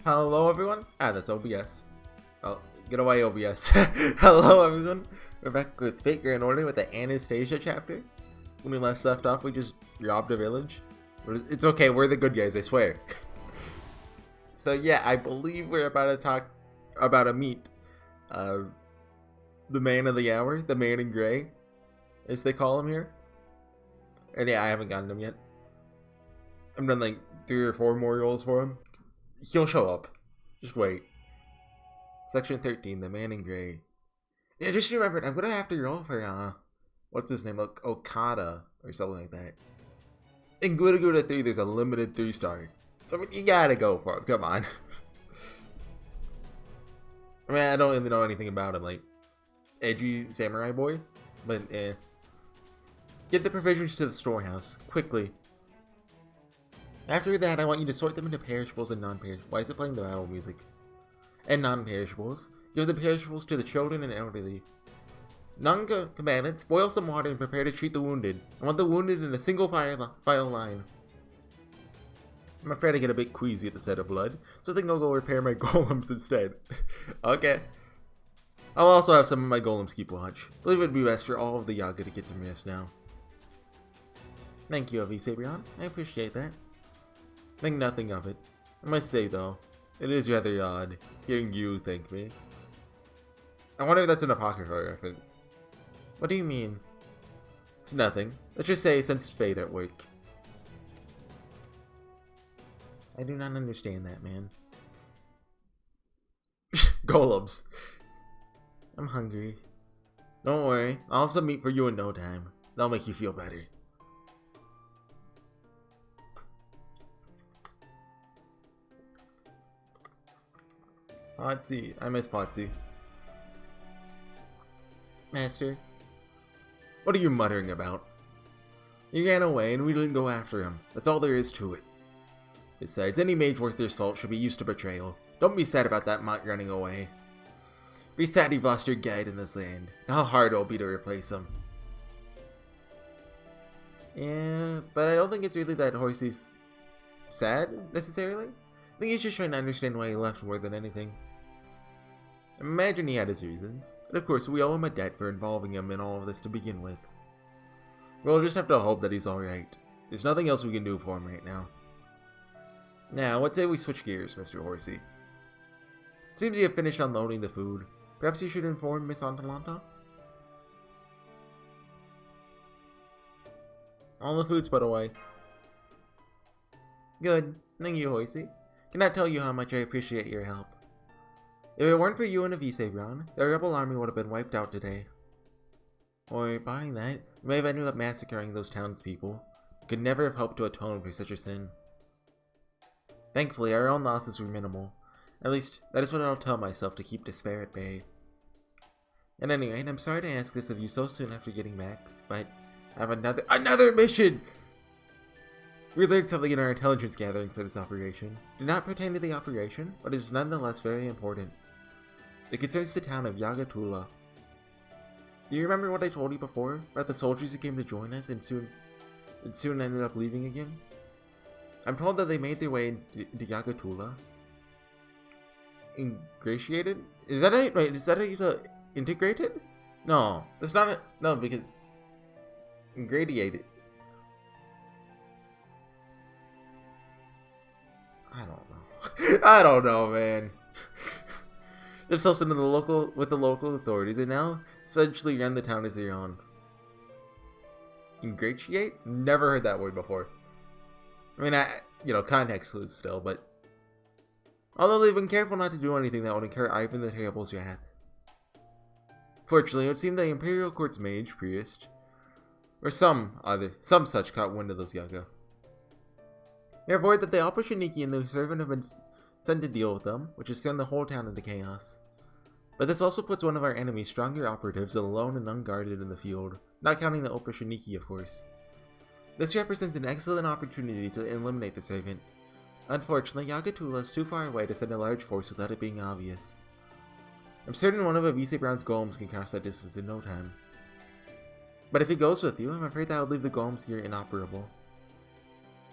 Hello everyone. That's OBS. Oh, get away OBS. Hello everyone. We're back with Fate Grand Order with the Anastasia chapter. When we last left off, we just robbed a village. It's okay, we're the good guys, I swear. So yeah, I believe we're about to talk about a meet. The man of the hour, the man in gray, as they call him here. And yeah, I haven't gotten him yet. I've done like 3 or 4 more rolls for him. He'll show up. Just wait. Section 13, the man in gray. Yeah, just remember, I'm gonna have to roll for, what's his name? Okada, or something like that. In Gouda Gouda 3, there's a limited 3-star. So, I mean, you gotta go for it. Come on. I mean, I don't really know anything about him, like, edgy samurai boy. But, get the provisions to the storehouse, quickly. After that, I want you to sort them into perishables and non-perishables. Why is it playing the battle music? And non-perishables. Give the perishables to the children and elderly. Non-combatants, boil some water and prepare to treat the wounded. I want the wounded in a single file line. I'm afraid I get a bit queasy at the sight of blood, so I think I'll go repair my golems instead. Okay. I'll also have some of my golems keep watch. I believe it would be best for all of the Yaga to get some rest now. Thank you, Avisabrion. I appreciate that. Think nothing of it. I must say, though, it is rather odd hearing you thank me. I wonder if that's an Apocrypha reference. What do you mean? It's nothing. Let's just say sensed fate at work. I do not understand that, man. Golems. I'm hungry. Don't worry, I'll have some meat for you in no time. That'll make you feel better. Potsy. I miss Potsy. Master. What are you muttering about? You ran away and we didn't go after him. That's all there is to it. Besides, any mage worth their salt should be used to betrayal. Don't be sad about that mutt running away. Be sad you've lost your guide in this land. And how hard it'll be to replace him. Yeah, but I don't think it's really that Horsey's sad, necessarily. I think he's just trying to understand why he left more than anything. Imagine he had his reasons, but of course we owe him a debt for involving him in all of this to begin with. We'll just have to hope that he's alright. There's nothing else we can do for him right now. Now, what say we switch gears, Mr. Horsey? It seems you have finished unloading the food. Perhaps you should inform Miss Atalanta? All the food's put away. Good. Thank you, Horsey. Cannot tell you how much I appreciate your help. If it weren't for you and Avisabrion, the rebel army would have been wiped out today. Or, barring that, we may have ended up massacring those townspeople. We could never have hoped to atone for such a sin. Thankfully, our own losses were minimal. At least, that is what I'll tell myself to keep despair at bay. And anyway, I'm sorry to ask this of you so soon after getting back, but I have another mission! We learned something in our intelligence gathering for this operation. It did not pertain to the operation, but it is nonetheless very important. It concerns the town of Yagatula. Do you remember what I told you before about the soldiers who came to join us and soon ended up leaving again? I'm told that they made their way into Yagatula. Ingratiated? Is that a wait? Is that a integrated? No, that's not a no because ingratiated. I don't know. I don't know, man. Themselves into the local authorities and now essentially run the town as their own. Ingratiate? Never heard that word before. I mean, context clues still, but although they've been careful not to do anything that would incur Ivan the Terrible's wrath. Fortunately, it would seem the Imperial Court's mage, priest, or some such caught wind of those Yaga. Therefore, that the Opportuniki and the servant have been sent to deal with them, which has thrown the whole town into chaos. But this also puts one of our enemy's stronger operatives alone and unguarded in the field, not counting the Opportuniki, of course. This represents an excellent opportunity to eliminate the servant. Unfortunately, Yagatula is too far away to send a large force without it being obvious. I'm certain one of Avisabrion's golems can cross that distance in no time. But if he goes with you, I'm afraid that would leave the golems here inoperable.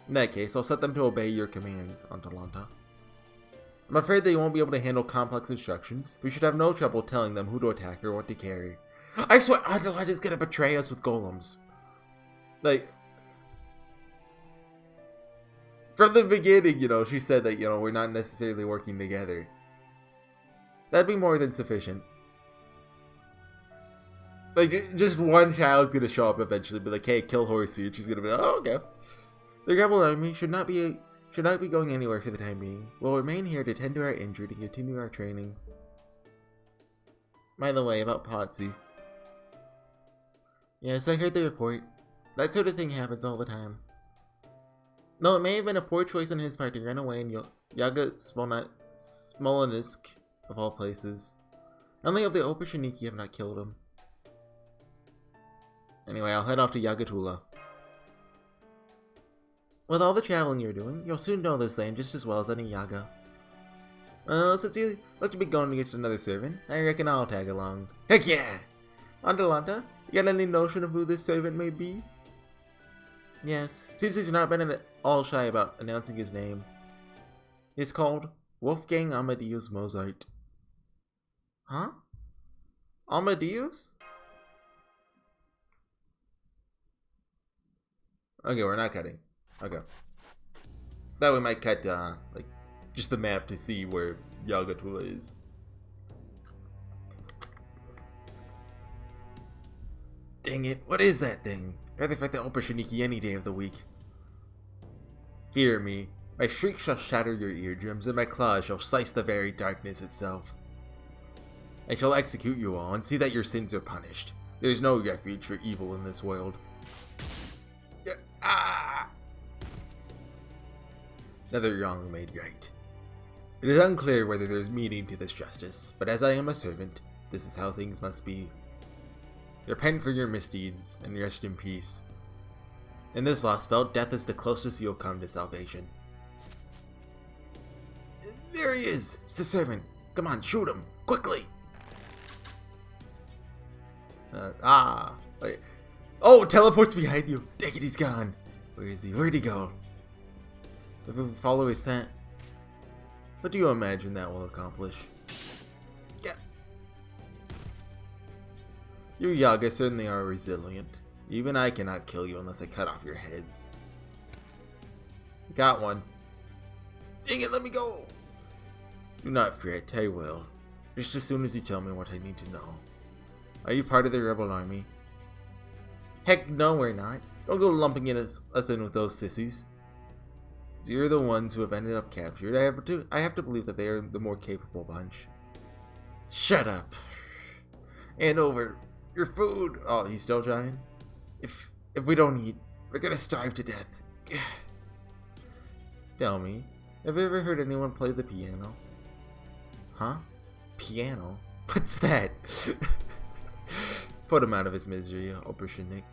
In that case, I'll set them to obey your commands, Atalanta. I'm afraid they won't be able to handle complex instructions. We should have no trouble telling them who to attack or what to carry. I swear, Adelaide is gonna betray us with golems. Like, from the beginning, you know, she said that, you know, we're not necessarily working together. That'd be more than sufficient. Like, just one child's gonna show up eventually, be like, hey, kill Horsey, and she's gonna be like, oh, okay. The rebel army should not be going anywhere for the time being. We'll remain here to tend to our injured and continue our training. By the way, about Potsy. Yes, I heard the report. That sort of thing happens all the time. No, it may have been a poor choice on his part to run away in Yaga Smolensk, of all places. Only of the Opashaniki have not killed him. Anyway, I'll head off to Yagatula. With all the traveling you're doing, you'll soon know this land just as well as any Yaga. Since you look to be going against another servant, I reckon I'll tag along. Heck yeah! Andalanta, you got any notion of who this servant may be? Yes, seems he's not been at all shy about announcing his name. He's called Wolfgang Amadeus Mozart. Huh? Amadeus? Okay, we're not cutting. Okay. That we might cut, like, just the map to see where Yagatula is. Dang it, what is that thing? I'd rather fight the Opashaniki any day of the week. Hear me. My shriek shall shatter your eardrums, and my claws shall slice the very darkness itself. I shall execute you all, and see that your sins are punished. There is no refuge for evil in this world. Another wrong made right. It is unclear whether there is meaning to this justice, but as I am a servant, this is how things must be. Repent for your misdeeds, and rest in peace. In this lost belt, death is the closest you'll come to salvation. There he is! It's the servant! Come on, shoot him! Quickly! Wait. Oh, teleports behind you! Dang it, he's gone! Where is he? Where'd he go? If we follow his scent, what do you imagine that will accomplish? Yeah. You Yaga certainly are resilient. Even I cannot kill you unless I cut off your heads. Got one. Dang it, let me go! Do not fret, I will. Just as soon as you tell me what I need to know. Are you part of the rebel army? Heck no, we're not. Don't go lumping us in with those sissies. You're the ones who have ended up captured. I have to believe that they are the more capable bunch. Shut up. And over. Your food. Oh, he's still trying? If we don't eat, we're gonna starve to death. Tell me, have you ever heard anyone play the piano? Huh? Piano? What's that? Put him out of his misery, Opashanik.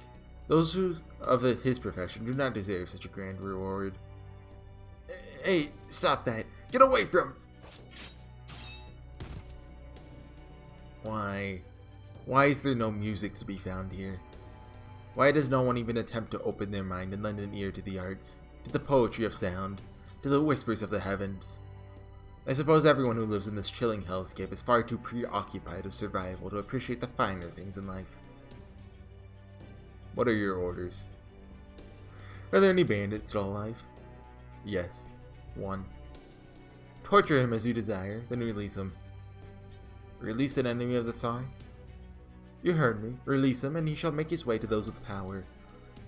Those who of his profession do not deserve such a grand reward. Hey, stop that. Get away from... Why? Why is there no music to be found here? Why does no one even attempt to open their mind and lend an ear to the arts, to the poetry of sound, to the whispers of the heavens? I suppose everyone who lives in this chilling hellscape is far too preoccupied with survival to appreciate the finer things in life. What are your orders? Are there any bandits still alive? Yes. One. Torture him as you desire, then release him. Release an enemy of the Tsar? You heard me. Release him, and he shall make his way to those with power.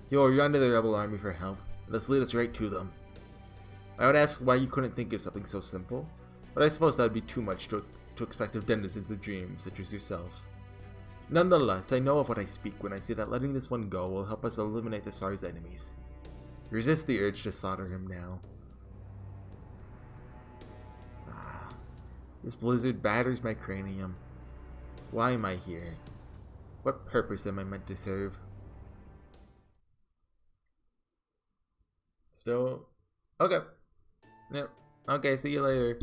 He will run to the rebel army for help. Let's lead us right to them. I would ask why you couldn't think of something so simple, but I suppose that would be too much to expect of denizens of dreams such as yourself. Nonetheless, I know of what I speak when I say that letting this one go will help us eliminate the Tsar's enemies. Resist the urge to slaughter him now. This blizzard batters my cranium. Why am I here? What purpose am I meant to serve? Still... Okay. Yep. Okay, see you later.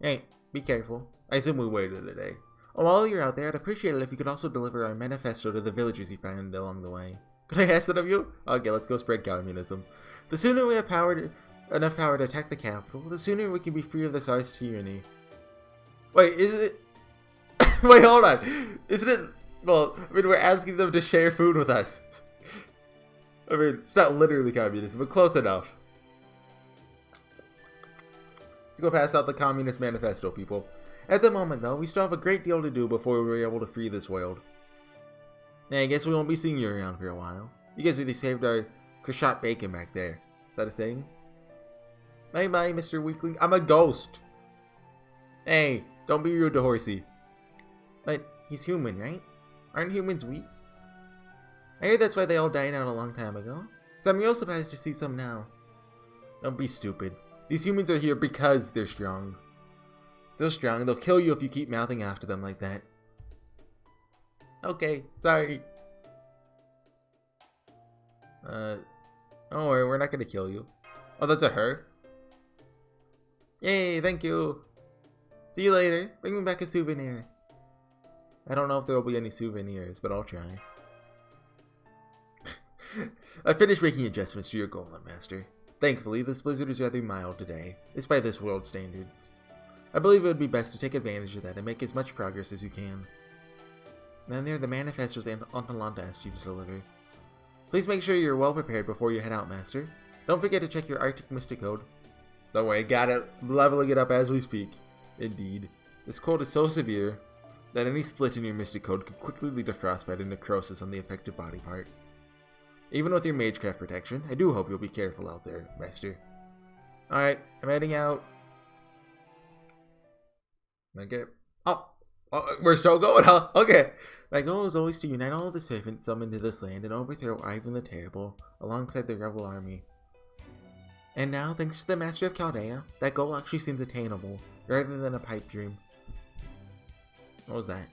Hey, be careful. I assume we waited a day. Oh, while you're out there, I'd appreciate it if you could also deliver our manifesto to the villagers you find along the way. Could I ask it of you? Okay, let's go spread communism. The sooner we have power enough power to attack the capital, the sooner we can be free of this arch tyranny. Wait, is it? Wait, hold on. Isn't it? Well, I mean, we're asking them to share food with us. I mean, it's not literally communism, but close enough. Let's go pass out the Communist Manifesto, people. At the moment, though, we still have a great deal to do before we're able to free this world. Yeah, I guess we won't be seeing you around for a while. You guys really saved our croissant bacon back there. Is that a saying? Bye-bye, Mr. Weakling. I'm a ghost. Hey, don't be rude to Horsey. But he's human, right? Aren't humans weak? I heard that's why they all died out a long time ago. So I'm real surprised to see some now. Don't be stupid. These humans are here because they're strong. So strong, they'll kill you if you keep mouthing after them like that. Okay, sorry. Don't worry, we're not gonna kill you. Oh, that's a her? Yay, thank you. See you later. Bring me back a souvenir. I don't know if there will be any souvenirs, but I'll try. I finished making adjustments to your golem, Master. Thankfully, this blizzard is rather mild today, despite this world standards. I believe it would be best to take advantage of that and make as much progress as you can. Then there are the manifestos Atalanta asked you to deliver. Please make sure you're well prepared before you head out, Master. Don't forget to check your Arctic Mystic Code. Don't worry, got it. Leveling it up as we speak. Indeed. This cold is so severe that any split in your Mystic Code could quickly lead to frostbite and necrosis on the affected body part. Even with your Magecraft protection, I do hope you'll be careful out there, Master. Alright, I'm heading out. Okay. Oh, we're still going, huh? Okay. My goal is always to unite all of the servants summoned to this land and overthrow Ivan the Terrible alongside the rebel army. And now, thanks to the Master of Chaldea, that goal actually seems attainable, rather than a pipe dream. What was that?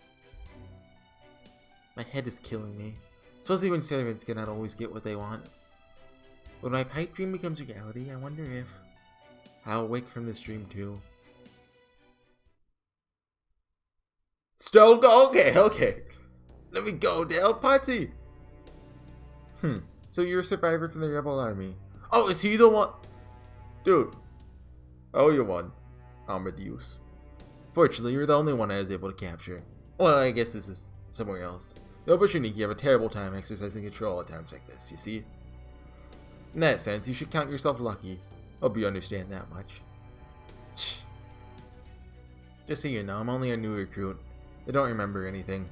My head is killing me. Suppose even servants cannot always get what they want. When my pipe dream becomes reality, I wonder if I'll wake from this dream too. Still go? Okay. Let me go, Dale Patsy. So you're a survivor from the rebel army. Oh, is he the one? Dude. Oh, you won. Amadeus. Fortunately, you're the only one I was able to capture. Well, I guess this is somewhere else. The Opportunity have a terrible time exercising control at times like this, you see? In that sense, you should count yourself lucky. Hope you understand that much. Just so you know, I'm only a new recruit. I don't remember anything.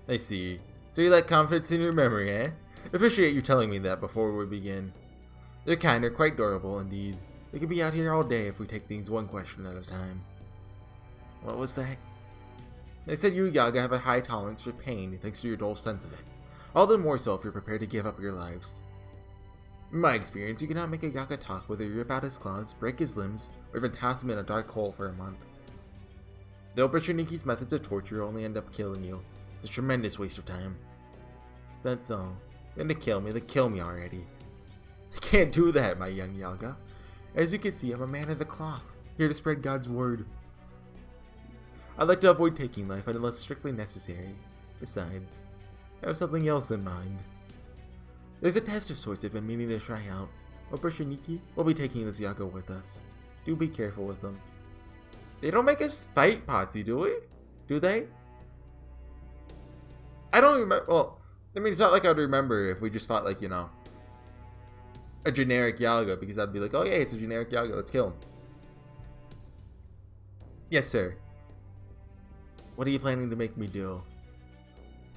I see. So you lack confidence in your memory, eh? I appreciate you telling me that before we begin. They're kind, they're quite adorable indeed. We could be out here all day if we take things one question at a time. What was that? They said you Yaga have a high tolerance for pain thanks to your dull sense of it. All the more so if you're prepared to give up your lives. In my experience, you cannot make a Yaga talk whether you rip out his claws, break his limbs, or even toss him in a dark hole for a month. The Opportunity's methods of torture only end up killing you. It's a tremendous waste of time. Is that so? You're gonna kill me, then kill me already. I can't do that, my young Yaga. As you can see, I'm a man of the cloth, here to spread God's word. I'd like to avoid taking life unless strictly necessary. Besides, I have something else in mind. There's a test of sorts I've been meaning to try out. Opportunity will be taking this Yaga with us. Do be careful with them. They don't make us fight Potsy, do we? Do they? I don't remember. Well, I mean, it's not like I'd remember if we just fought, like, you know, a generic Yaga, because I'd be like, oh yeah, it's a generic Yaga, let's kill him. Yes, sir. What are you planning to make me do?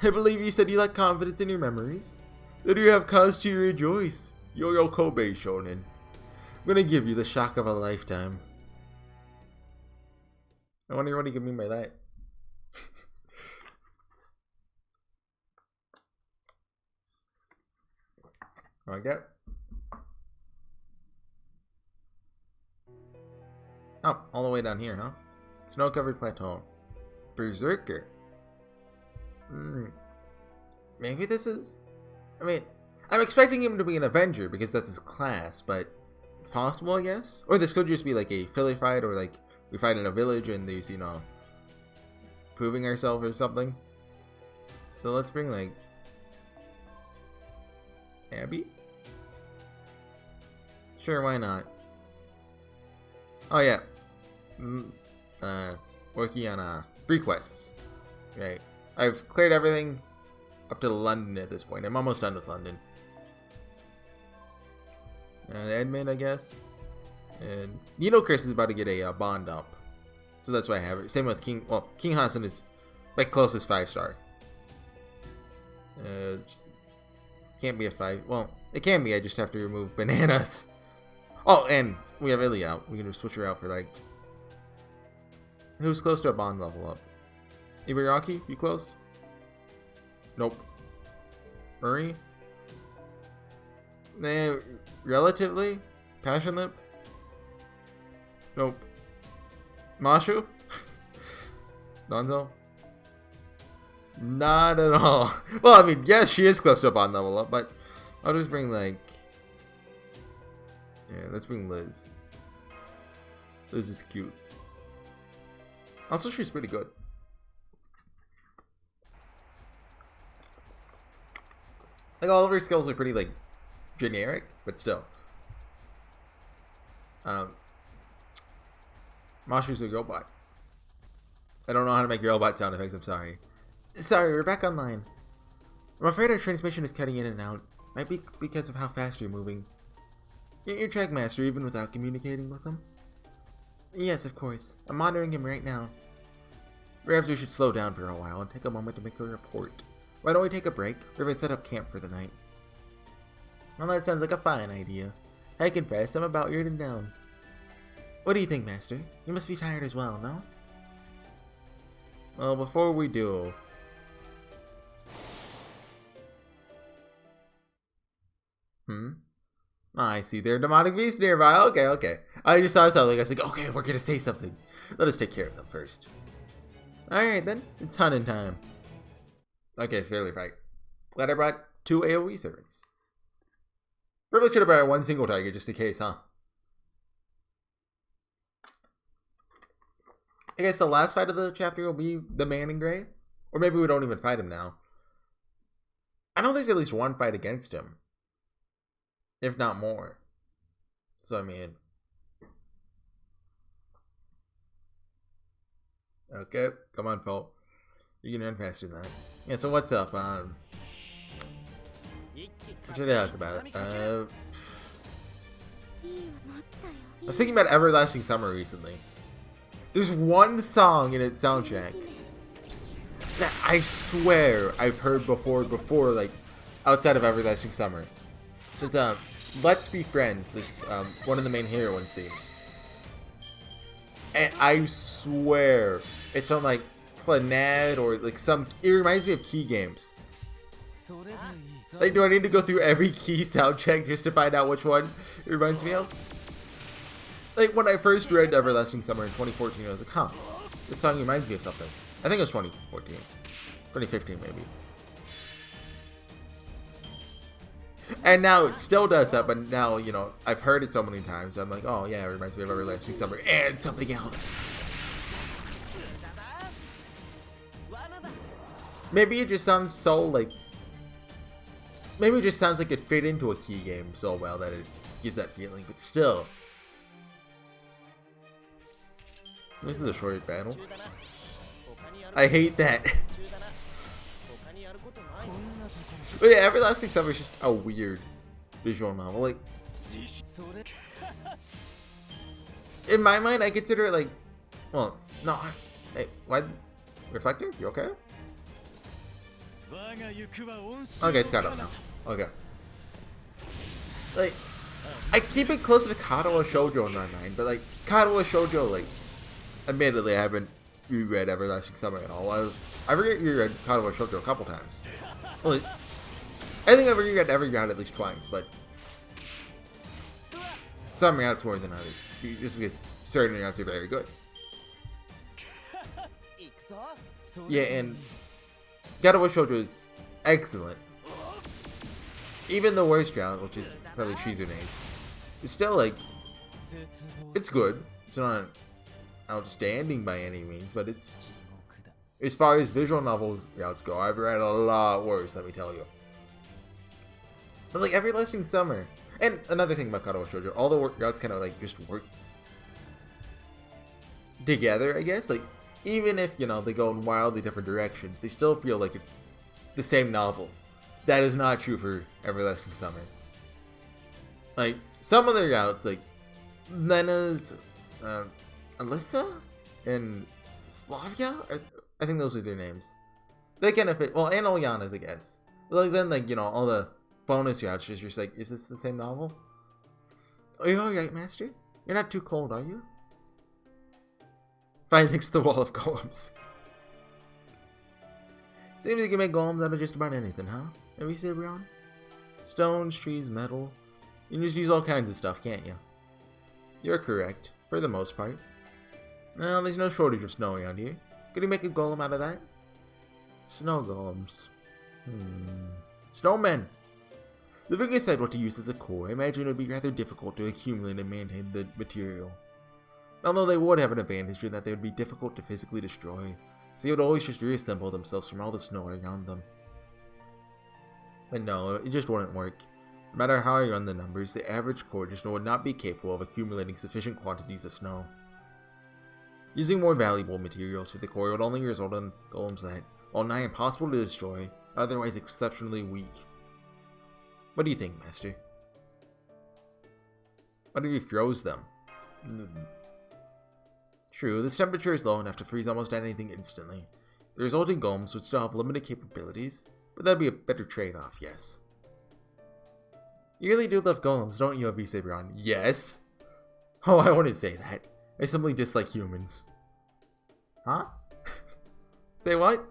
I believe you said you lack confidence in your memories. Then you have cause to rejoice. Yo-Yo Kobe Shonen. I'm gonna give you the shock of a lifetime. I wonder what he can mean by that. Okay. Oh, all the way down here, huh? Snow-covered plateau. Berserker. Maybe this is... I mean, I'm expecting him to be an Avenger because that's his class, but it's possible, I guess? Or this could just be like a Philly fight, or like we fight in a village and there's, you know, proving ourselves or something. So let's bring, like, Abby? Sure, why not? Oh yeah. Working on free quests. Right. I've cleared everything up to London at this point. I'm almost done with London. Admin, I guess. And you know Chris is about to get a bond up. So that's why I have it. Same with King. Well, King Hassan is my closest 5-star. Just can't be a 5. Well, it can be. I just have to remove bananas. Oh, and we have Illy out. We can just switch her out for like. Who's close to a bond level up? Ibaraki, you close? Nope. Murray? Relatively? Passion Lip? Nope. Mashu? Donzo? Not at all. Well, I mean, yes, she is close to a bond level up, but I'll just bring like. Yeah, let's bring Liz. Liz is cute. Also, she's pretty good. Like, all of her skills are pretty, like, generic, but still. Mashu's a robot. I don't know how to make robot sound effects, I'm sorry. Sorry, we're back online. I'm afraid our transmission is cutting in and out. Might be because of how fast you're moving. Your trackmaster, even without communicating with him? Yes, of course. I'm monitoring him right now. Perhaps we should slow down for a while and take a moment to make a report. Why don't we take a break, or even set up camp for the night? Well, that sounds like a fine idea. I confess, I'm about weird and down. What do you think, Master? You must be tired as well, no? Well, before we do... Oh, I see. There are demonic beasts nearby. Okay, okay. I just saw something. I was like, okay, we're gonna say something. Let us take care of them first. Alright then, it's hunting time. Okay, fairly fight. Glad I brought 2 AoE servants. Probably should have brought 1 single target just in case, huh? I guess the last fight of the chapter will be the man in gray? Or maybe we don't even fight him now. I know there's at least 1 fight against him. If not more. So, I mean... Okay, come on, Phil. You can run faster than that. Yeah, so what's up? What should I talk about? I was thinking about Everlasting Summer recently. There's 1 song in its soundtrack that I swear I've heard before, like, outside of Everlasting Summer. It's, Let's Be Friends. It's, one of the main heroines' themes. And I swear, it's from, like, Planad or, like, some... It reminds me of Key games. Like, do I need to go through every Key soundtrack just to find out which one it reminds me of? Like, when I first read Everlasting Summer in 2014, I was like, huh, this song reminds me of something. I think it was 2014. 2015, maybe. And now it still does that, but now, you know, I've heard it so many times, I'm like, oh yeah, it reminds me of Everlasting Summer and something else. Maybe it just sounds so, like... Maybe it just sounds like it fit into a Key game so well that it gives that feeling, but still. This is a short battle. I hate that. But yeah, Everlasting Summer is just a weird visual novel. Like, in my mind, I consider it like, well, no. Hey, what? Reflector? You okay? Okay, it's got up now. Okay. Like, I keep it closer to Katawa Shoujo in my mind, but like, Katawa Shoujo, like, admittedly, I haven't reread Everlasting Summer at all. I've reread Katawa Shoujo a couple times. Well, I think I've reread every round at least twice, but some rounds more than others, just because certain rounds are very good. Yeah, and Katawa Shoujo is excellent. Even the worst round, which is probably Shizune's, is still like, it's good. It's not outstanding by any means, but it's, as far as visual novel routes go, I've read a lot worse, let me tell you. But like Everlasting Summer, and another thing about Katawa Shoujo, all the routes kind of like just work. together, I guess. Like, even if, you know, they go in wildly different directions, they still feel like it's the same novel. That is not true for Everlasting Summer. Like, some of their routes, like, Lena's, Alyssa and Slavia? I think those are their names. They kind of fit, well, and Olyana's, I guess. But like, then, like, you know, all the bonus routes, you're just like, is this the same novel? Are you alright, Master? You're not too cold, are you? Fine next to the wall of golems. Seems you can make golems out of just about anything, huh? Have you seen around? Stones, trees, metal. You can just use all kinds of stuff, can't you? You're correct, for the most part. Well, there's no shortage of snow around here. Could you make a golem out of that? Snow golems. Snowmen! Leaving aside what to use as a core, I imagine it would be rather difficult to accumulate and maintain the material. Although they would have an advantage in that they would be difficult to physically destroy, so they would always just reassemble themselves from all the snow around them. But no, it just wouldn't work. No matter how I run the numbers, the average core just would not be capable of accumulating sufficient quantities of snow. Using more valuable materials for the core would only result in golems that, while nigh impossible to destroy, are otherwise exceptionally weak. What do you think, Master? What if you froze them? True, this temperature is low enough to freeze almost anything instantly. The resulting golems would still have limited capabilities, but that'd be a better trade-off, yes. You really do love golems, don't you, Avisebron? Yes! Oh, I wouldn't say that. I simply dislike humans. Huh? Say what?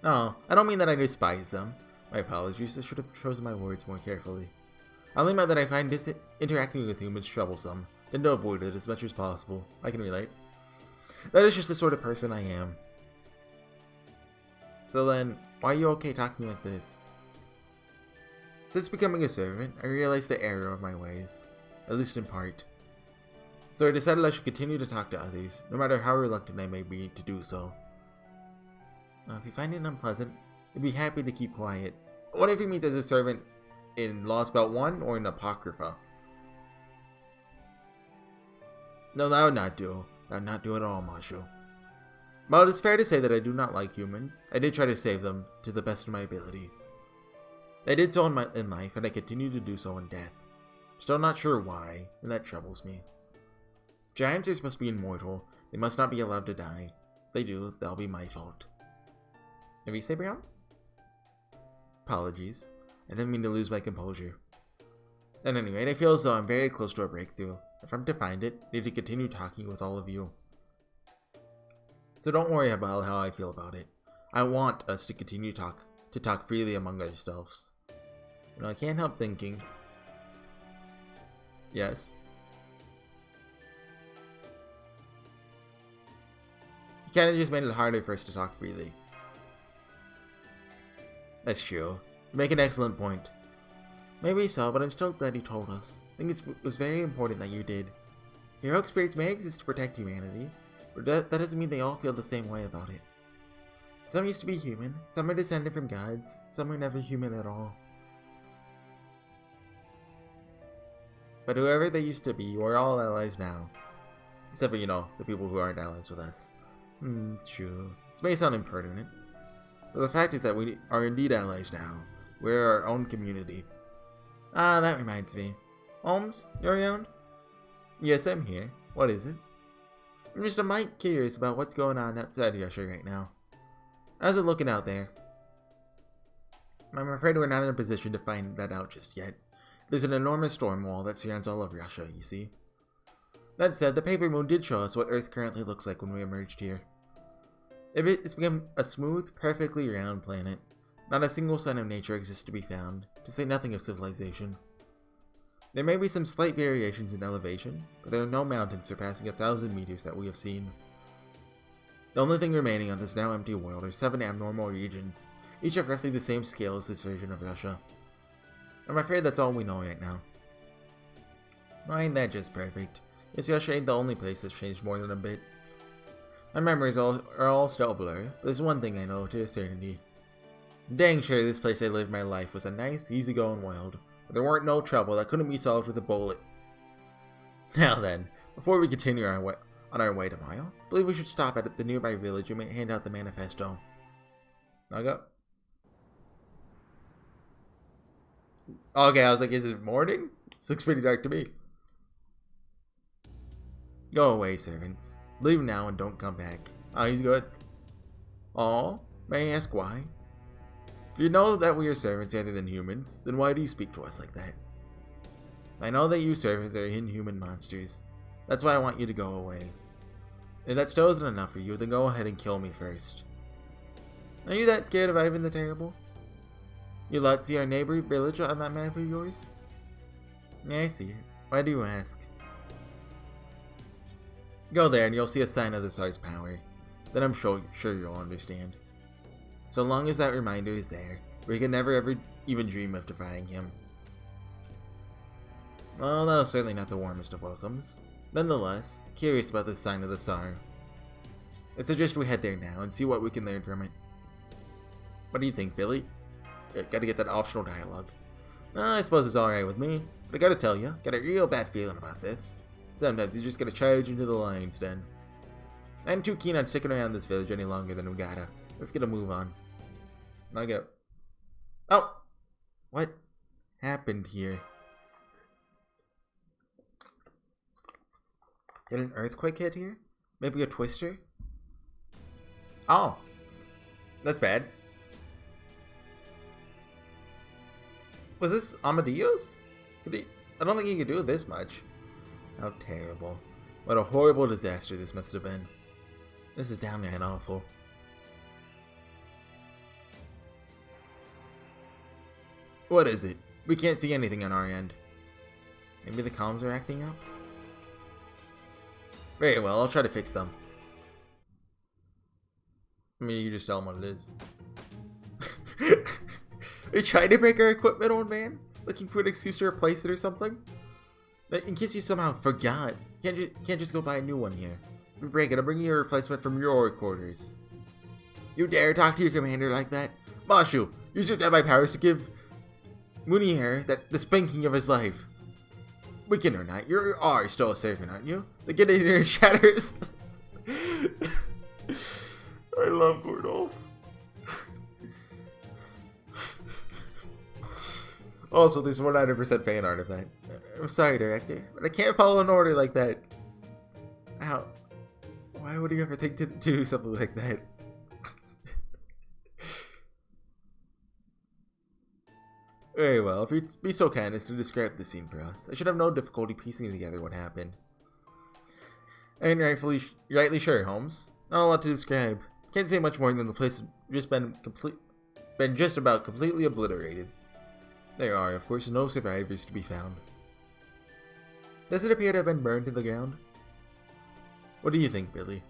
Oh, I don't mean that I despise them. My apologies, I should have chosen my words more carefully. I only meant that I find interacting with humans troublesome, and to avoid it as much as possible. I can relate. That is just the sort of person I am. So then, why are you okay talking like this? Since becoming a servant, I realized the error of my ways, at least in part. So I decided I should continue to talk to others, no matter how reluctant I may be to do so. Now, if you find it unpleasant, I'd be happy to keep quiet. What if he means as a servant in Lost Belt 1 or in Apocrypha? No, that would not do. That would not do at all, Mashu. While it is fair to say that I do not like humans, I did try to save them to the best of my ability. I did so in life, and I continue to do so in death. Still not sure why, and that troubles me. Giants are supposed to be immortal. They must not be allowed to die. If they do, that'll be my fault. Have you said Brown? Apologies. I didn't mean to lose my composure. At any rate, I feel as though I'm very close to a breakthrough. If I'm to find it, I need to continue talking with all of you. So don't worry about how I feel about it. I want us to continue to talk freely among ourselves. You know, I can't help thinking. Yes. You kinda just made it harder for us to talk freely. That's true. You make an excellent point. Maybe so, but I'm still glad you told us. I think it was very important that you did. Heroic spirits may exist to protect humanity, but that doesn't mean they all feel the same way about it. Some used to be human, some are descended from gods, some are never human at all. But whoever they used to be, we're all allies now. Except for, you know, the people who aren't allies with us. True. This may sound impertinent, but the fact is that we are indeed allies now. We're our own community. Ah, that reminds me. Holmes, you're around? Yes, I'm here. What is it? I'm just a mite curious about what's going on outside Russia right now. How's it looking out there? I'm afraid we're not in a position to find that out just yet. There's an enormous storm wall that surrounds all of Russia, you see. That said, the paper moon did show us what Earth currently looks like when we emerged here. It's become a smooth, perfectly round planet. Not a single sign of nature exists to be found, to say nothing of civilization. There may be some slight variations in elevation, but there are no mountains surpassing 1,000 meters that we have seen. The only thing remaining on this now empty world are 7 abnormal regions, each of roughly the same scale as this version of Russia. I'm afraid that's all we know right now. Why ain't that just perfect? Yes, Russia ain't the only place that's changed more than a bit. My memories are all still a blur, but there's one thing I know to a certainty. Dang sure this place I lived my life was a nice, easygoing world, where there weren't no trouble that couldn't be solved with a bullet. Now then, Before we continue on our way tomorrow, I believe we should stop at the nearby village and hand out the manifesto. I'll go. Okay, I was like, is it morning? This looks pretty dark to me. Go away, servants. Leave now and don't come back. Oh, he's good. Oh, may I ask why? If you know that we are servants rather than humans, then why do you speak to us like that? I know that you servants are inhuman monsters. That's why I want you to go away. If that still isn't enough for you, then go ahead and kill me first. Are you that scared of Ivan the Terrible? You lot see our neighbor village on that map of yours? Yeah, I see it. Why do you ask? Go there and you'll see a sign of the Tsar's power. Then I'm sure you'll understand. So long as that reminder is there, we can never ever even dream of defying him. Well, that was certainly not the warmest of welcomes. Nonetheless, curious about this sign of the Tsar. I suggest we head there now and see what we can learn from it. What do you think, Billy? Gotta get that optional dialogue. I suppose it's alright with me, but I gotta tell you, got a real bad feeling about this. Sometimes you just gotta charge into the lion's den. I'm too keen on sticking around this village any longer than we gotta. Let's get a move on. Now go. Oh! What happened here? Did an earthquake hit here? Maybe a twister? Oh! That's bad. Was this Amadeus? I don't think he could do this much. How terrible. What a horrible disaster this must have been. This is downright awful. What is it? We can't see anything on our end. Maybe the comms are acting up? Very well, I'll try to fix them. I mean, you just tell them what it is. Are you trying to break our equipment, old man? Looking for an excuse to replace it or something? In case you somehow forgot, can't just go buy a new one here. If we break it, I'll bring you a replacement from your quarters. You dare talk to your commander like that? Mashu, use your Deadeye powers to give Munier the spanking of his life. Wicked or not, you are still a servant, aren't you? The get in here shatters. I love Gordolf. Also, there's 100% fan art of that. I'm sorry, director, but I can't follow an order like that. Ow. Why would you ever think to do something like that? Very well, if you'd be so kind as to describe the scene for us, I should have no difficulty piecing together what happened. And rightly sure, Holmes. Not a lot to describe. Can't say much more than the place has just been just about completely obliterated. There are, of course, no survivors to be found. Does it appear to have been burned to the ground? What do you think, Billy?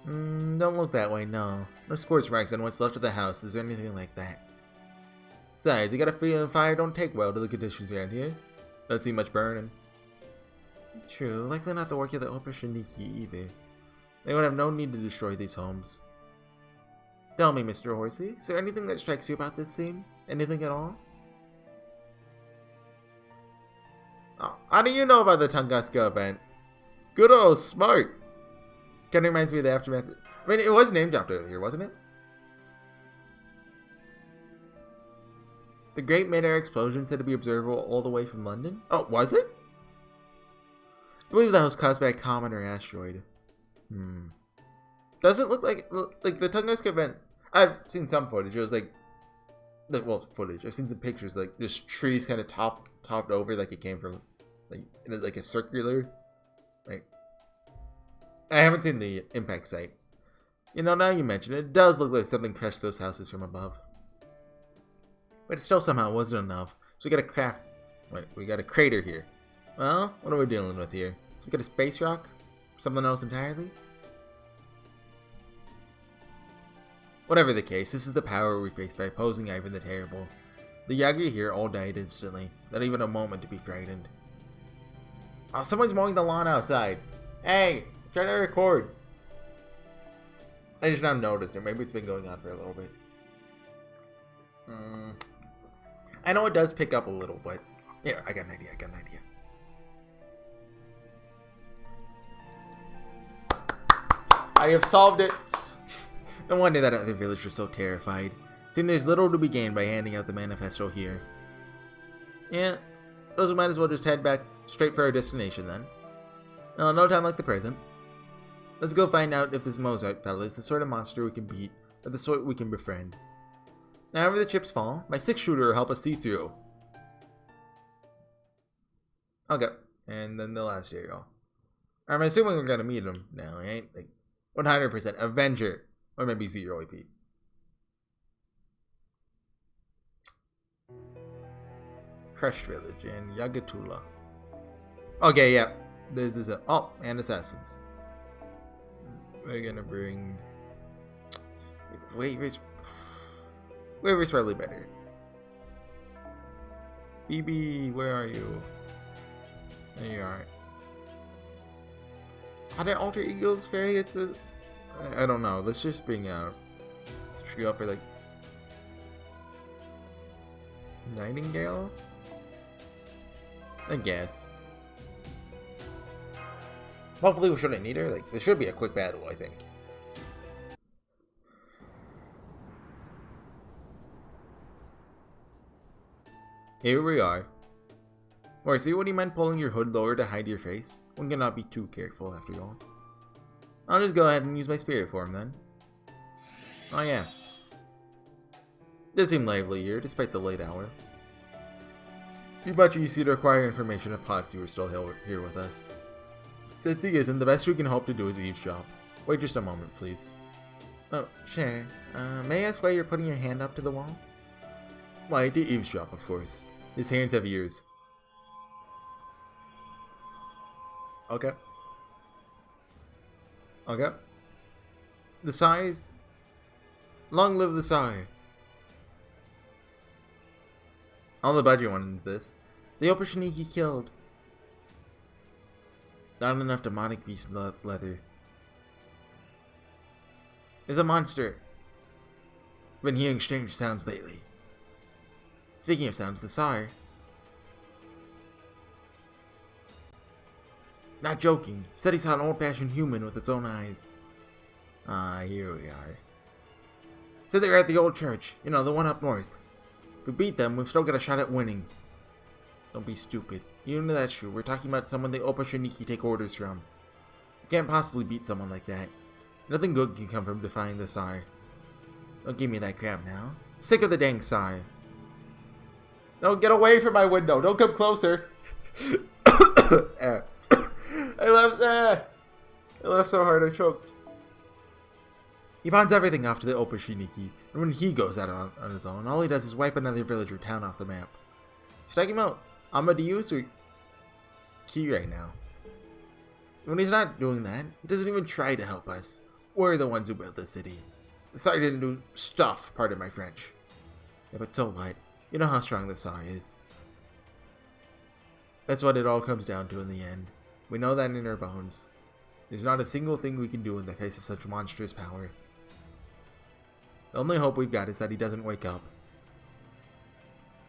Don't look that way, no. No scorch marks on what's left of the house, is there anything like that? Besides, I got a feeling fire don't take well to the conditions around here. Don't see much burning. True, likely not the work of the Opashaniki either. They would have no need to destroy these homes. Tell me, Mr. Horsey, is there anything that strikes you about this scene? Anything at all? Oh, how do you know about the Tunguska event? Good old smart. Kind of reminds me of the aftermath. I mean, it was named after earlier, wasn't it? The Great Mid-Air Explosion said to be observable all the way from London. Oh, was it? I believe that was caused by a comet or asteroid. Does it look like the Tunguska event? I've seen some footage. It was footage. I've seen some pictures, like just trees kind of topped over, like it came from like a circular. Like, I haven't seen the impact site. You know, now you mention it, it does look like something crushed those houses from above. But it still somehow wasn't enough. So we got a we got a crater here. Well, what are we dealing with here? Some kind of space rock? Something else entirely? Whatever the case, this is the power we faced by opposing Ivan the Terrible. The Yagyu here all died instantly, not even a moment to be frightened. Oh, someone's mowing the lawn outside. Hey, I'm trying to record. I just now noticed it. Maybe it's been going on for a little bit. I know it does pick up a little, but yeah, I got an idea. I have solved it. No wonder that other villagers were so terrified. Seems there's little to be gained by handing out the manifesto here. Yeah, suppose we might as well just head back straight for our destination then. Well, no time like the present. Let's go find out if this Mozart fella is the sort of monster we can beat, or the sort we can befriend. Now, however the chips fall, my 6-shooter will help us see through. Okay, and then the last hero. I'm assuming we're gonna meet him now, right? Like, 100% Avenger, or maybe 0 AP. Crushed Village and Yagatula. Okay, yeah. This is and assassins. We're gonna bring Waver's probably better. BB, where are you? There you are. Are there alter egos fairy? I don't know. Let's just bring should we go for like Nightingale? I guess. Hopefully we shouldn't need her. Like, this should be a quick battle, I think. Here we are. Horsey, what do you mind pulling your hood lower to hide your face? One cannot be too careful, after all. I'll just go ahead and use my spirit form, then. Oh, yeah. This seemed lively here, despite the late hour. You bet you seem to acquire information if Potsy were still here with us. Since he isn't, the best we can hope to do is eavesdrop. Wait just a moment, please. Oh, sure. May I ask why you're putting your hand up to the wall? Why, to eavesdrop, of course. His hands have ears. Okay. Okay. The size. Long live the sire. All the budget went into this. The Opashaniki killed. Not enough demonic beast leather. It's a monster. Been hearing strange sounds lately. Speaking of sounds, the sire. Not joking. Said he saw an old-fashioned human with its own eyes. Ah, here we are. Said they were at the old church. You know, the one up north. If we beat them, we've still got a shot at winning. Don't be stupid. You know that's true. We're talking about someone the Opashaniki take orders from. You can't possibly beat someone like that. Nothing good can come from defying the sire. Don't give me that crap now. I'm sick of the dang sire. No, get away from my window. Don't come closer. I laughed so hard I choked. He pawns everything off to the Opashaniki, and when he goes out on his own, all he does is wipe another village or town off the map. Should I take him out? Amadeus or Key right now? When he's not doing that, he doesn't even try to help us. We're the ones who built the city. The Tsar didn't do stuff, pardon my French. Yeah, but so what? You know how strong the Tsar is. That's what it all comes down to in the end. We know that in our bones. There's not a single thing we can do in the face of such monstrous power. The only hope we've got is that he doesn't wake up.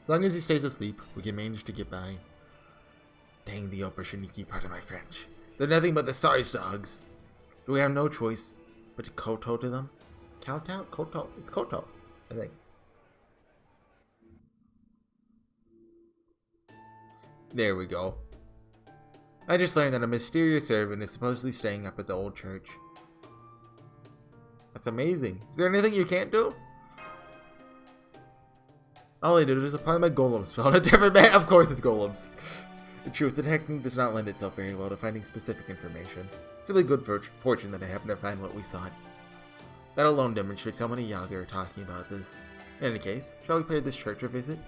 As long as he stays asleep, we can manage to get by. Dang the Opashaniki, pardon my French. They're nothing but the Tsar's dogs. Do we have no choice but to kowtow to them? Kowtow? Kowtow? It's kowtow, I think. There we go. I just learned that a mysterious servant is supposedly staying up at the old church. That's amazing. Is there anything you can't do? All I did was apply my golem spell on a different man. Of course it's golems. The truth, the technique does not lend itself very well to finding specific information. Simply good fortune that I happened to find what we sought. That alone demonstrates how many Yaga are talking about this. In any case, shall we pay this church a visit?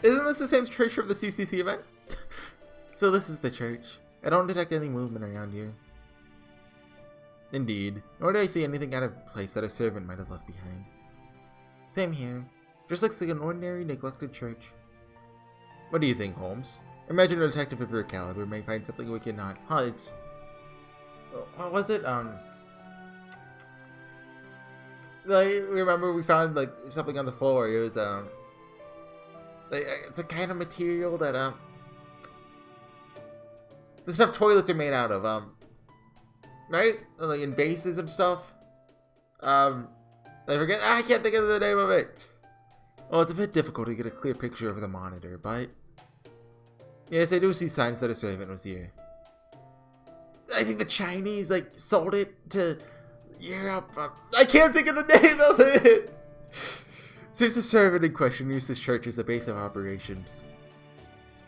Isn't this the same church from the CCC event? So this is the church. I don't detect any movement around here. Indeed, nor do I see anything out of place that a servant might have left behind. Same here. Just looks like an ordinary, neglected church. What do you think, Holmes? Imagine a detective of your caliber may find something we cannot. Huh, it's... What was it? Like, remember we found, like, something on the floor. It was, like, it's a kind of material that, the stuff toilets are made out of, right? Like in bases and stuff. I forget, I can't think of the name of it. Well, it's a bit difficult to get a clear picture over the monitor, but yes, I do see signs that a servant was here. I think the Chinese, like, sold it to Europe. I can't think of the name of it! Seems the servant in question used this church as a base of operations.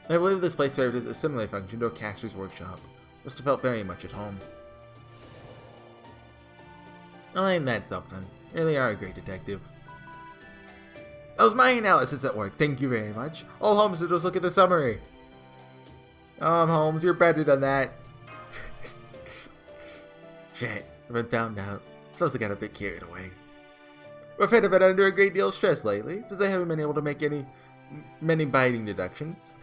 I believe this place served as a similar function to a caster's workshop. Must have felt very much at home. Well, ain't that something? You really are a great detective. That was my analysis at work, thank you very much. All Holmes did was look at the summary. Holmes, you're better than that. Shit, I've been found out. Suppose I got a bit carried away. My friend have been under a great deal of stress lately, since I haven't been able to make many biting deductions.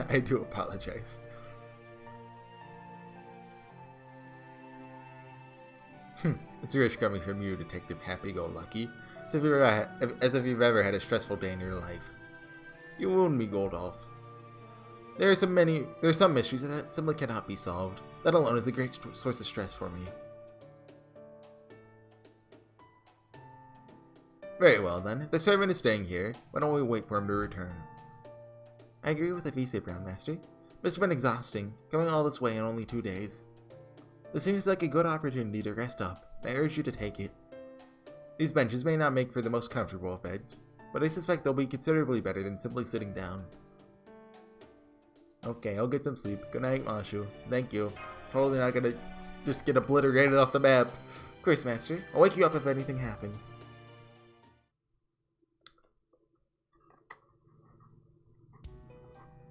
I do apologize. It's rich coming from you, Detective Happy-Go-Lucky, as if you've ever had a stressful day in your life. You wound me, Goldolf. There are some mysteries that simply cannot be solved. That alone is a great source of stress for me. Very well then, if the servant is staying here, why don't we wait for him to return? I agree with the Vise Brown Master. Must have been exhausting, coming all this way in only 2 days. This seems like a good opportunity to rest up, and I urge you to take it. These benches may not make for the most comfortable of beds, but I suspect they'll be considerably better than simply sitting down. Okay, I'll get some sleep. Good night, Mashu. Thank you. Totally not gonna just get obliterated off the map. Of course, Master. I'll wake you up if anything happens.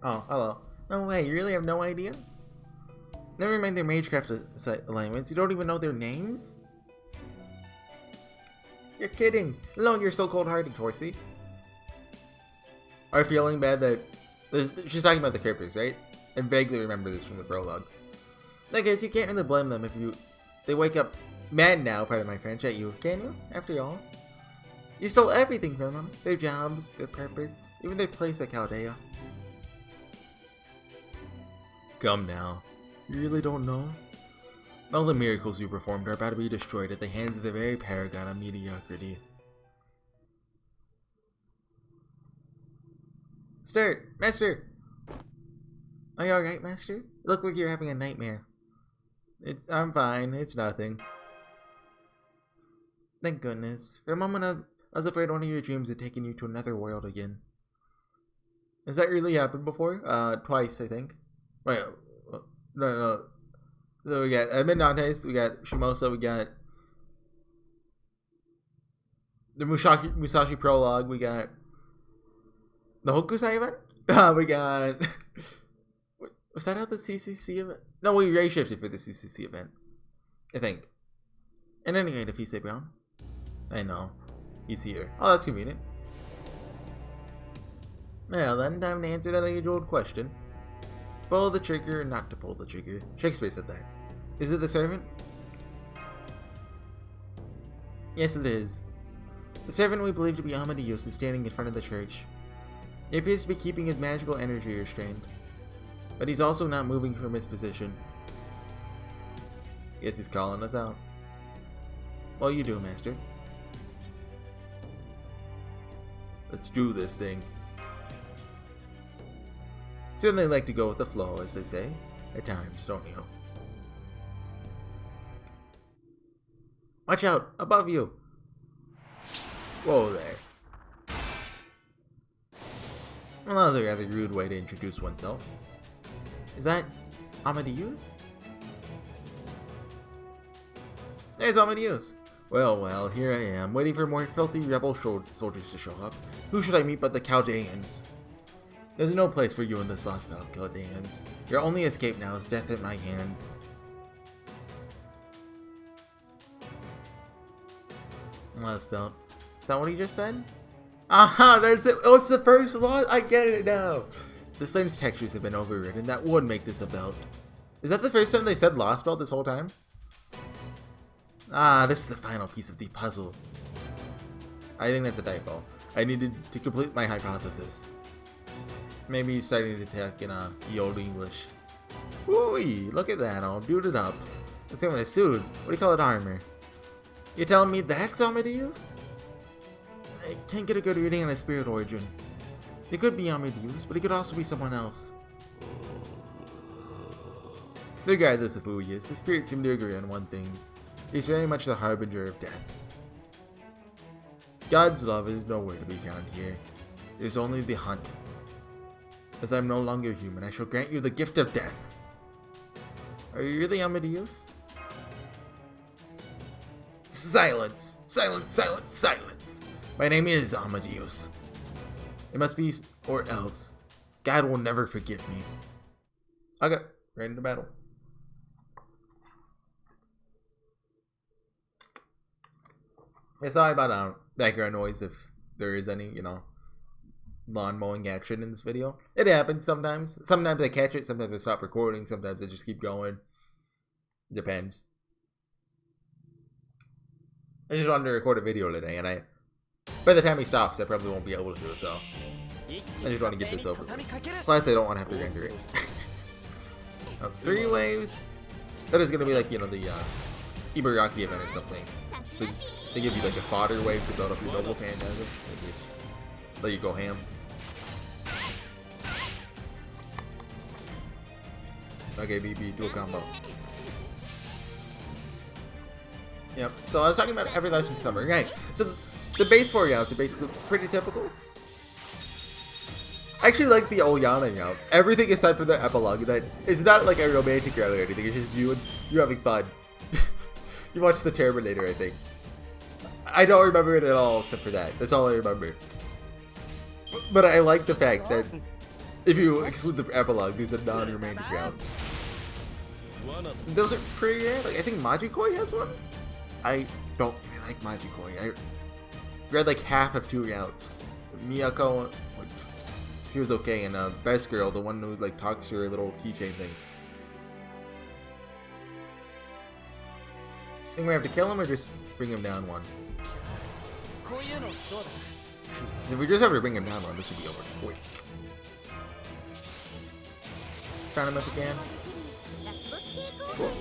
Oh, hello. No way, you really have no idea? Never mind their Magecraft alignments, you don't even know their names? You're kidding! No, you're so cold-hearted, Horsey. Are you feeling bad that... She's talking about the characters, right? I vaguely remember this from the prologue. I guess you can't really blame them if they wake up mad now, pardon my French, at you, can you? After all. You stole everything from them. Their jobs, their purpose, even their place at Chaldea. Come now. You really don't know? All the miracles you performed are about to be destroyed at the hands of the very paragon of mediocrity. Master! Are you alright, Master? You look like you're having a nightmare. I'm fine, it's nothing. Thank goodness. For a moment I was afraid one of your dreams had taken you to another world again. Has that really happened before? Twice, I think. Wait, no. So we got Dantes, we got Shimosa, we got the Musashi prologue, we got the Hokusai event? We got... Was that out the CCC event? No, we ray shifted for the CCC event. I think. And anyway, if you say Brown. I know. He's here. Oh, that's convenient. Well then, time to answer that age-old question. Pull the trigger or not to pull the trigger? Shakespeare said that. Is it the servant? Yes, it is. The servant we believe to be Amadeus is standing in front of the church. He appears to be keeping his magical energy restrained, but he's also not moving from his position. Guess he's calling us out. Well, you do, Master. Let's do this thing. Certainly like to go with the flow, as they say. At times, don't you? Watch out! Above you! Whoa there. Well, that was a rather rude way to introduce oneself. Is that Amadeus? There's Amadeus! Well, here I am, waiting for more filthy rebel soldiers to show up. Who should I meet but the Chaldeans? There's no place for you in this lost belt, Chaldeans. Your only escape now is death at my hands. Lost belt. Is that what he just said? Aha, that's it. Oh, it's the first lost. I get it now. The slime's textures have been overridden. That would make this a belt. Is that the first time they said lost belt this whole time? Ah, this is the final piece of the puzzle. I think that's a typo. I needed to complete my hypothesis. Maybe he's starting to talk in ye old English. Ooh, look at that, all duded up. Let's see what a suit. What do you call it, armor? You're telling me that's Amadeus? I can't get a good reading on his spirit origin. It could be Amadeus, but it could also be someone else. Regardless of who he is, the spirits seem to agree on one thing. He's very much the harbinger of death. God's love is nowhere to be found here. There's only the hunt. As I'm no longer human, I shall grant you the gift of death. Are you really Amadeus? Silence! Silence, silence, silence! My name is Amadeus. It must be, or else. God will never forgive me. Okay, right into battle. Yeah, sorry about background noise if there is any, lawn mowing action in this video. It happens sometimes. Sometimes I catch it, sometimes I stop recording, sometimes I just keep going. Depends. I just wanted to record a video today, and by the time he stops, I probably won't be able to do so. I just want to get this over with. Plus, I don't want to have to render it. Now, 3 waves. That is going to be like, the Ibaraki event or something. So they give you like a fodder wave to build up your noble phantasm. They just let you go ham. Okay, BB, dual combo. Yep, so I was talking about Everlasting Summer. Right, so the base 4 routes are basically pretty typical. I actually like the Oyana route. Everything aside from the epilogue, that it's not like a romantic route or anything, it's just you having fun. You watched the Terminator, I think. I don't remember it at all except for that. That's all I remember. But I like the fact that if you exclude the epilogue, there's a non-romantic route. Those are pretty rare. Like, I think Majikoi has one. I don't really like Majikoi. I read like half of 2 routes. Miyako, which she was okay, and Best Girl, the one who like talks to her little keychain thing. Think we have to kill him or just bring him down one? If we just have to bring him down one, this should be over quick. Start him up again. Cool.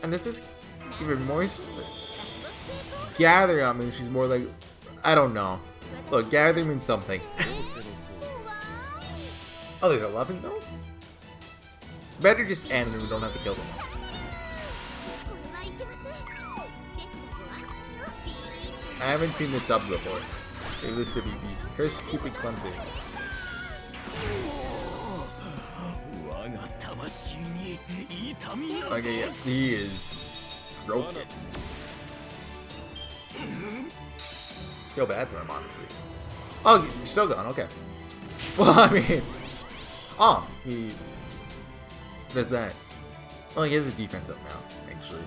And this is even more. Gather, I mean, she's more like, I don't know. Look, gather means something. Oh, there's 11 ghosts? Better just end and we don't have to kill them all. I haven't seen this sub before. Maybe this should be beat. Curse Cupid Cleansing. Okay, yeah, he is broken. Feel bad for him, honestly. Oh, he's still gone, okay. Well, I mean... Oh, he does that. Oh, he has a defense up now, actually.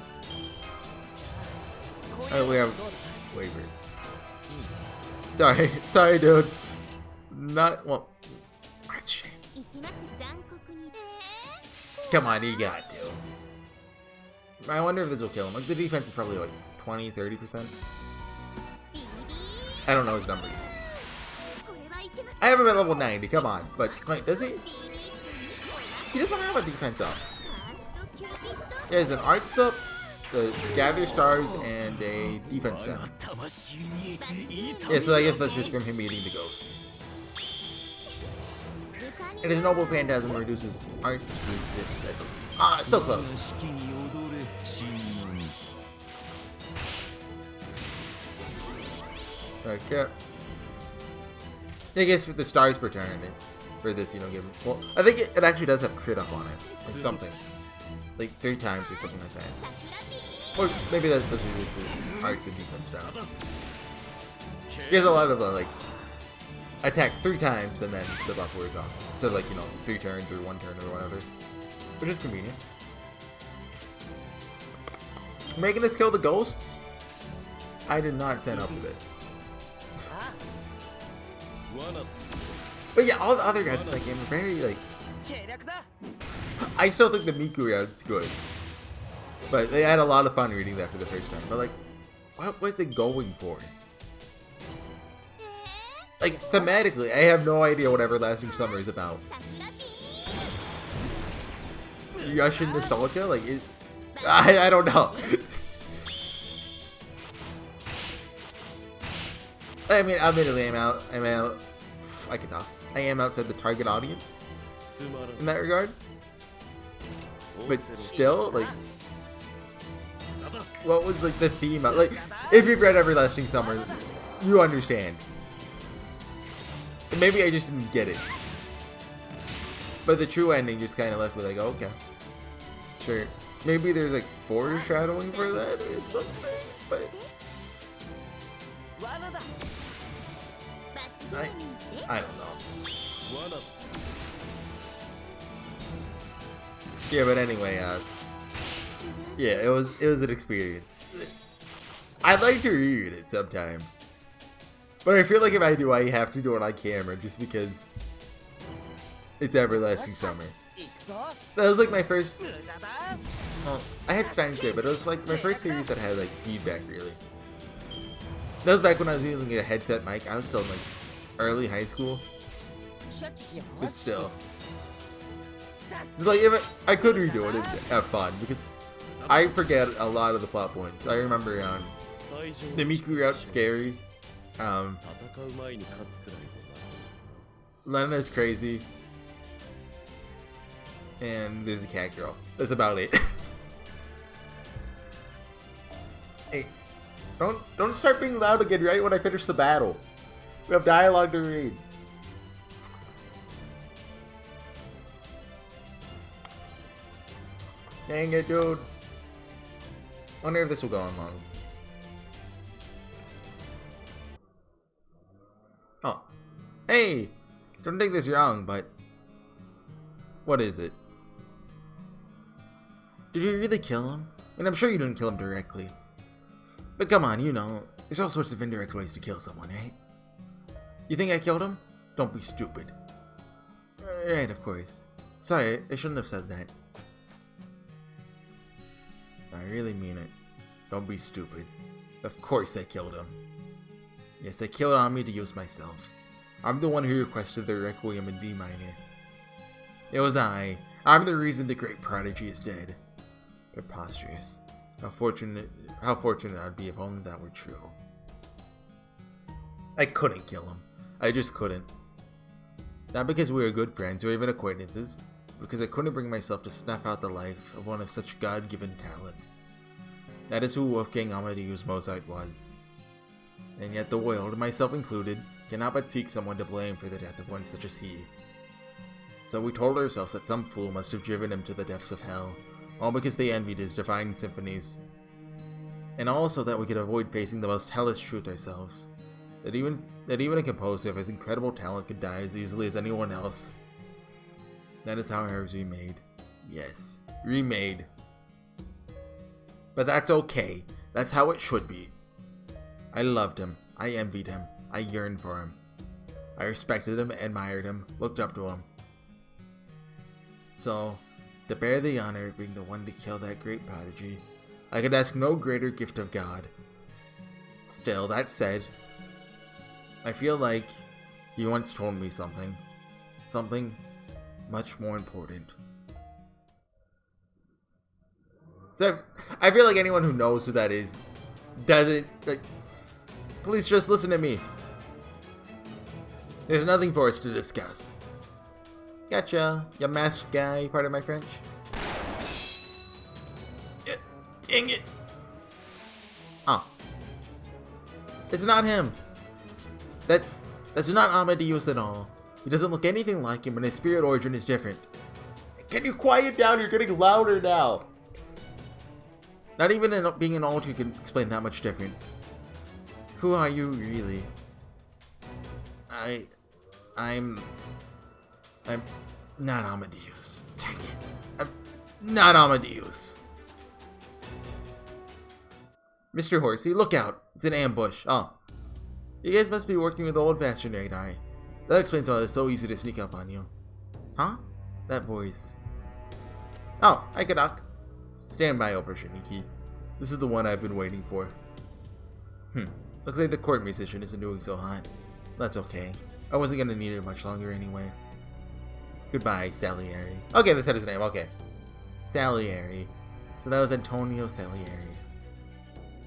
Oh, we have... Waver. Sorry, dude. Not... Well... Archie. Come on, you got to. I wonder if this will kill him. Like, the defense is probably like 20-30%. I don't know his numbers. I have him at level 90, come on. But, wait, does he? He doesn't have a defense up. He has an arts up, the gather stars, and a defense down. Yeah, so I guess that's just from him eating the ghosts. And his noble phantasm reduces arts resist, I believe. Ah, so close. Okay. I guess for the stars per turn, for this, give him. Well, I think it actually does have crit up on it, or something. Like 3 times or something like that. Or maybe that does reduce his arts and defense down. He has a lot of like attack 3 times and then the buff wears off. So like 3 turns or 1 turn or whatever, which is convenient. Making us kill the ghosts? I did not sign up for this. But yeah, all the other guys in that game are very like. I still think the Miku round's good, but they had a lot of fun reading that for the first time. But like, what was it going for? Like thematically, I have no idea what Everlasting Summer is about. Russian nostalgia? Like, I don't know. I mean, admittedly, I can talk. I am outside the target audience in that regard. But still, like, what was, like, the theme of, like, if you've read Everlasting Summer, you understand. Maybe I just didn't get it. But the true ending just kind of left me like, oh, okay. Sure. Maybe there's, like, foreshadowing for that or something, but... I don't know. Yeah, but anyway, yeah, it was an experience. I'd like to reread it sometime. But I feel like if I do, I have to do it on camera just because it's Everlasting Summer. That was like my first... Well, I had Steins Gate, but it was like my first series that had like feedback, really. That was back when I was using a headset mic. I was still in like early high school. But still. It's like if I could redo it and have fun, because I forget a lot of the plot points. I remember the Miku route's scary. Lena's crazy. And there's a cat girl. That's about it. Hey, don't start being loud again right when I finish the battle. We have dialogue to read. Dang it, dude. Wonder if this will go on long. Oh. Hey! Don't take this wrong, but... What is it? Did you really kill him? I mean, I'm sure you didn't kill him directly. But come on, you know, there's all sorts of indirect ways to kill someone, right? You think I killed him? Don't be stupid. Right, of course. Sorry, I shouldn't have said that. I really mean it. Don't be stupid. Of course I killed him. Yes, I killed Amadeus myself. I'm the one who requested the Requiem in D minor. It was I. I'm the reason the great prodigy is dead. Preposterous. How fortunate I'd be if only that were true. I couldn't kill him. I just couldn't. Not because we were good friends or even acquaintances, because I couldn't bring myself to snuff out the life of one of such God-given talent. That is who Wolfgang Amadeus Mozart was. And yet the world, myself included, cannot but seek someone to blame for the death of one such as he. So we told ourselves that some fool must have driven him to the depths of hell, all because they envied his divine symphonies. And also that we could avoid facing the most hellish truth ourselves. That even a composer of his incredible talent could die as easily as anyone else. That is how I was remade. Yes, remade. But that's okay. That's how it should be. I loved him. I envied him. I yearned for him. I respected him, admired him, looked up to him. So, to bear the honor of being the one to kill that great prodigy, I could ask no greater gift of God. Still, that said, I feel like he once told me something. Something much more important. So, I feel like anyone who knows who that is doesn't, like, please just listen to me. There's nothing for us to discuss. Gotcha, you masked guy, pardon my French. Yeah, dang it. Oh. It's not him. That's not Amadeus at all. He doesn't look anything like him, and his spirit origin is different. Can you quiet down? You're getting louder now. Not even being an altar can explain that much difference. Who are you, really? I'm not Amadeus. Dang it. I'm not Amadeus. Mr. Horsey, look out. It's an ambush. Oh. You guys must be working with old-fashioned radar. That explains why it's so easy to sneak up on you. Huh? That voice. Oh, hi, Kadak. Stand by, Operation This is the one I've been waiting for. Looks like the court musician isn't doing so hot. That's okay. I wasn't gonna need it much longer anyway. Goodbye, Salieri. Okay, that's his name, okay. Salieri. So that was Antonio Salieri.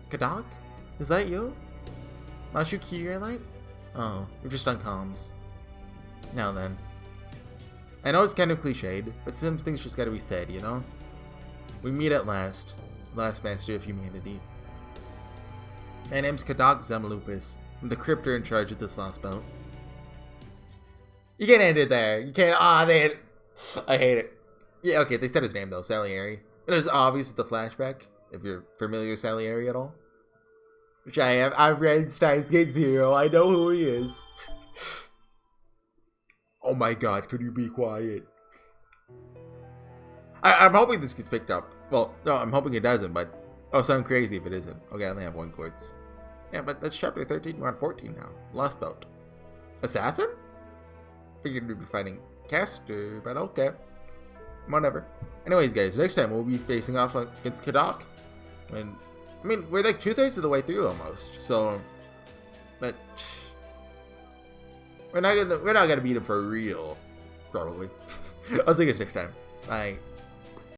Kadak? Is that you? Mashu Key light? Oh, you're just on comms. Now then. I know it's kind of cliched, but some things just gotta be said, you know? We meet at last. Last master of humanity. My name's Kadak Zemlupus. I'm the cryptor in charge of this lost belt. You can't end it there. You can't. I hate it. Yeah, okay, they said his name though, Salieri. It was obvious with the flashback, if you're familiar with Salieri at all. Which I have. I've read Steins Gate Zero. I know who he is. Oh my god, could you be quiet? I'm hoping this gets picked up. Well, no, I'm hoping it doesn't, but I'll sound crazy if it isn't. Okay, I only have 1 quartz. Yeah, but that's chapter 13. We're on 14 now. Lost belt. Assassin? Figured we'd be fighting Caster, but okay. Whatever. Anyways, guys, next time we'll be facing off against Kadak. And I mean, we're like 2/3 of the way through almost. So, but we're not gonna beat him for real, probably. I'll see you guys next time. Bye.